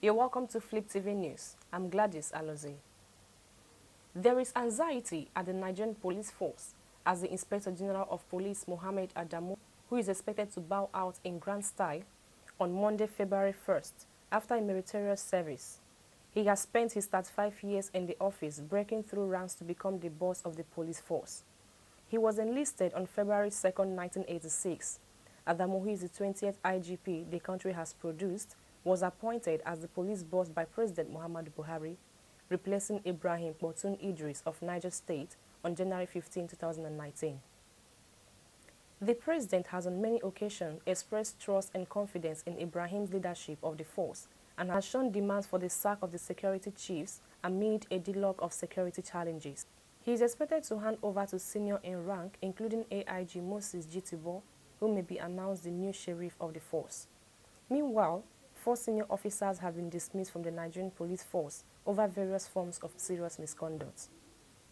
You're welcome to Flip TV News. I'm Gladys Alozie. There is anxiety at the Nigerian police force as the Inspector General of Police Mohammed Adamu, who is expected to bow out in grand style on Monday, February 1st, after a meritorious service. He has spent his 35 years in the office breaking through ranks to become the boss of the police force. He was enlisted on February 2nd, 1986. Adamu, who is the 20th IGP the country has produced, was appointed as the police boss by President Muhammadu Buhari, replacing Ibrahim Botun Idris of Niger State on January 15, 2019. The president has on many occasions expressed trust and confidence in Ibrahim's leadership of the force and has shown demands for the sack of the security chiefs amid a deluge of security challenges. He is expected to hand over to senior in rank, including AIG Moses Jitibo, who may be announced the new sheriff of the force. Meanwhile, 4 senior officers have been dismissed from the Nigerian police force over various forms of serious misconduct.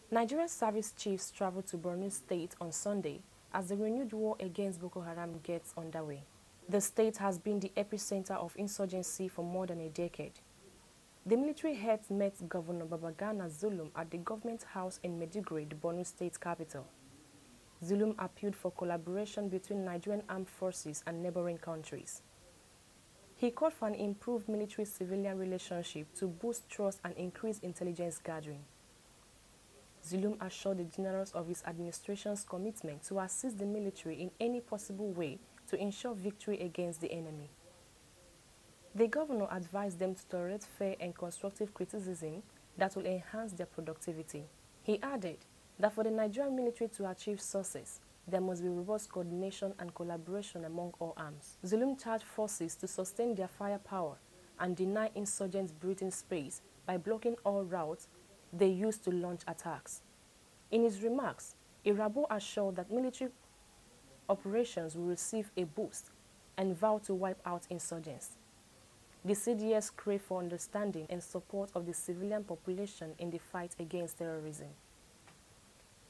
Nigerian service chiefs traveled to Borno State on Sunday as the renewed war against Boko Haram gets underway. The state has been the epicenter of insurgency for more than a decade. The military heads met Governor Babagana Zulum at the government house in Maiduguri, the Borno State capital. Zulum appealed for collaboration between Nigerian armed forces and neighboring countries. He called for an improved military-civilian relationship to boost trust and increase intelligence gathering. Zulum assured the generals of his administration's commitment to assist the military in any possible way to ensure victory against the enemy. The governor advised them to tolerate fair and constructive criticism that will enhance their productivity. He added that for the Nigerian military to achieve success, there must be robust coordination and collaboration among all arms. Zulum charged forces to sustain their firepower and deny insurgents breathing space by blocking all routes they use to launch attacks. In his remarks, Irabo assured that military operations will receive a boost and vowed to wipe out insurgents. The CDS crave for understanding and support of the civilian population in the fight against terrorism.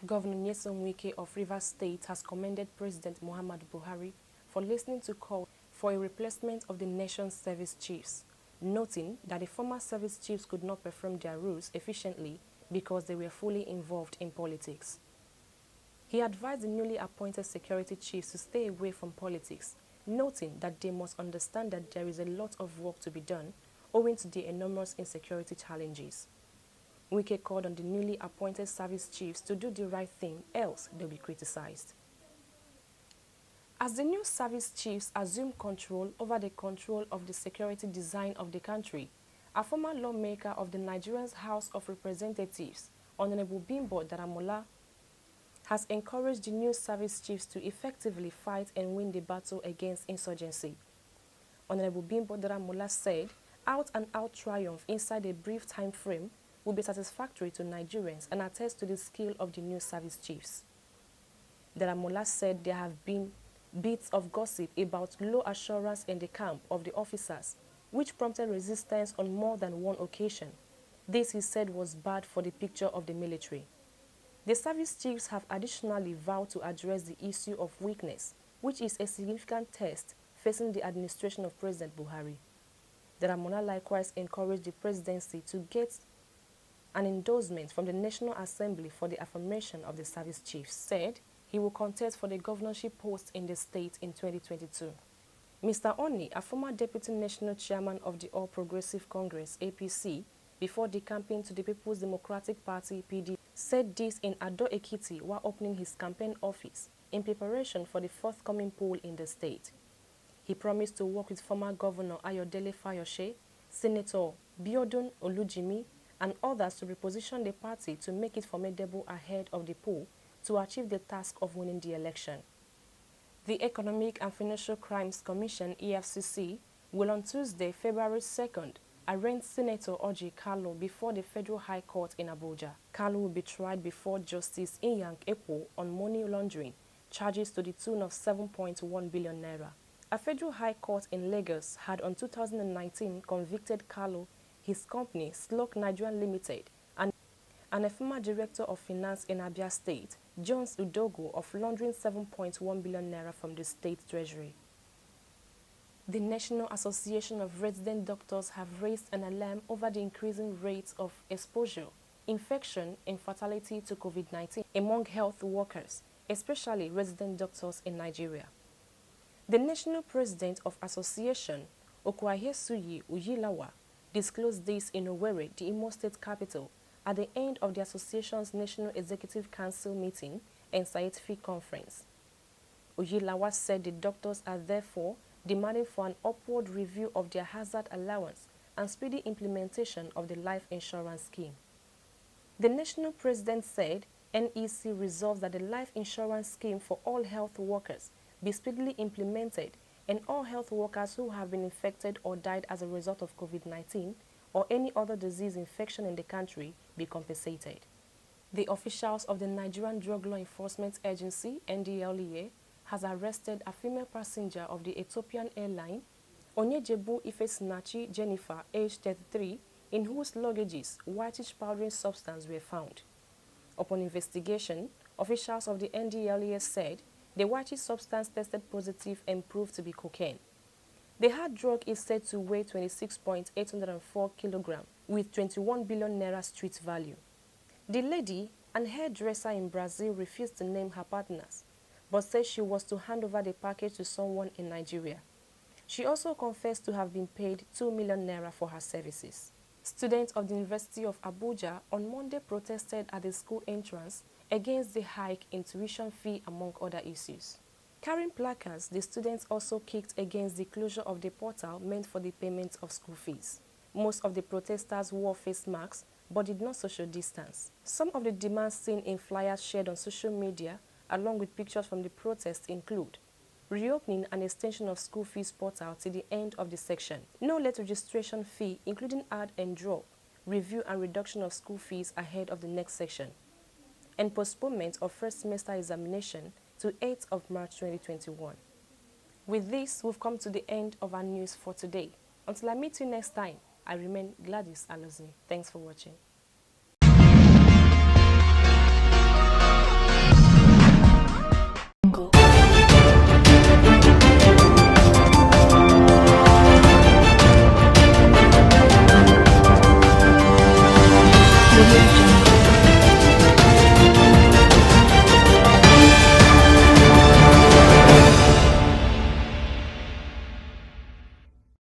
Governor Nyesom Wike of Rivers State has commended President Muhammadu Buhari for listening to calls for a replacement of the nation's service chiefs, noting that the former service chiefs could not perform their roles efficiently because they were fully involved in politics. He advised the newly appointed security chiefs to stay away from politics, noting that they must understand that there is a lot of work to be done owing to the enormous insecurity challenges. Wike called on the newly appointed service chiefs to do the right thing, else they'll be criticized. As the new service chiefs assume control over the control of the security design of the country, a former lawmaker of the Nigerian House of Representatives, Honorable Bimbo Daramola, has encouraged the new service chiefs to effectively fight and win the battle against insurgency. Honorable Bimbo Daramola said, out-and-out triumph inside a brief time frame will be satisfactory to Nigerians and attest to the skill of the new service chiefs. Daramola said there have been bits of gossip about low assurance in the camp of the officers, which prompted resistance on more than one occasion. This, he said, was bad for the picture of the military. The service chiefs have additionally vowed to address the issue of weakness, which is a significant test facing the administration of President Buhari. Daramola likewise encouraged the presidency to get an endorsement from the National Assembly for the affirmation of the service chiefs. Said he will contest for the governorship post in the state in 2022. Mr. Oni, a former deputy national chairman of the All Progressive Congress, APC, before decamping to the People's Democratic Party, PD, said this in Ado Ekiti while opening his campaign office in preparation for the forthcoming poll in the state. He promised to work with former Governor Ayodele Fayose, Senator Biodun Olujimi, and others to reposition the party to make it formidable ahead of the poll to achieve the task of winning the election. The Economic and Financial Crimes Commission, EFCC, will on Tuesday, February 2nd, arraign Senator Orji Kalu before the Federal High Court in Abuja. Kalu will be tried before Justice Inyang Epo on money laundering, charges to the tune of 7.1 billion naira. A Federal High Court in Lagos had on 2019 convicted Kalu, his company, Slok Nigeria Limited, and a former director of finance in Abia State, Jones Udogo, of laundering 7.1 billion naira from the state treasury. The National Association of Resident Doctors have raised an alarm over the increasing rates of exposure, infection, and fatality to COVID-19 among health workers, especially resident doctors in Nigeria. The national president of association, Okwahesuyi Uyilawa, disclosed this in Owerri, the Imo State capital, at the end of the association's National Executive Council meeting and scientific conference. Uyilawa said the doctors are therefore demanding for an upward review of their hazard allowance and speedy implementation of the life insurance scheme. The national president said NEC resolves that the life insurance scheme for all health workers be speedily implemented and all health workers who have been infected or died as a result of COVID-19 or any other disease infection in the country be compensated. The officials of the Nigerian Drug Law Enforcement Agency, NDLEA, has arrested a female passenger of the Ethiopian airline, Onyejebu Ifesinachi Jennifer, aged 33, in whose luggages whitish powdering substance were found. Upon investigation, officials of the NDLEA said the whitish substance tested positive and proved to be cocaine. The hard drug is said to weigh 26.804 kilograms with 21 billion naira street value. The lady, an hairdresser in Brazil, refused to name her partners, but said she was to hand over the package to someone in Nigeria. She also confessed to have been paid 2 million naira for her services. Students of the University of Abuja on Monday protested at the school entrance against the hike in tuition fee, among other issues. Carrying placards, the students also kicked against the closure of the portal meant for the payment of school fees. Most of the protesters wore face masks but did not social distance. Some of the demands seen in flyers shared on social media, along with pictures from the protest, include reopening and extension of school fees portal till the end of the section, no late registration fee including add and drop, review and reduction of school fees ahead of the next section, and postponement of first semester examination to 8th of March 2021. With this, we've come to the end of our news for today. Until I meet you next time, I remain Gladys Alozie. Thanks for watching.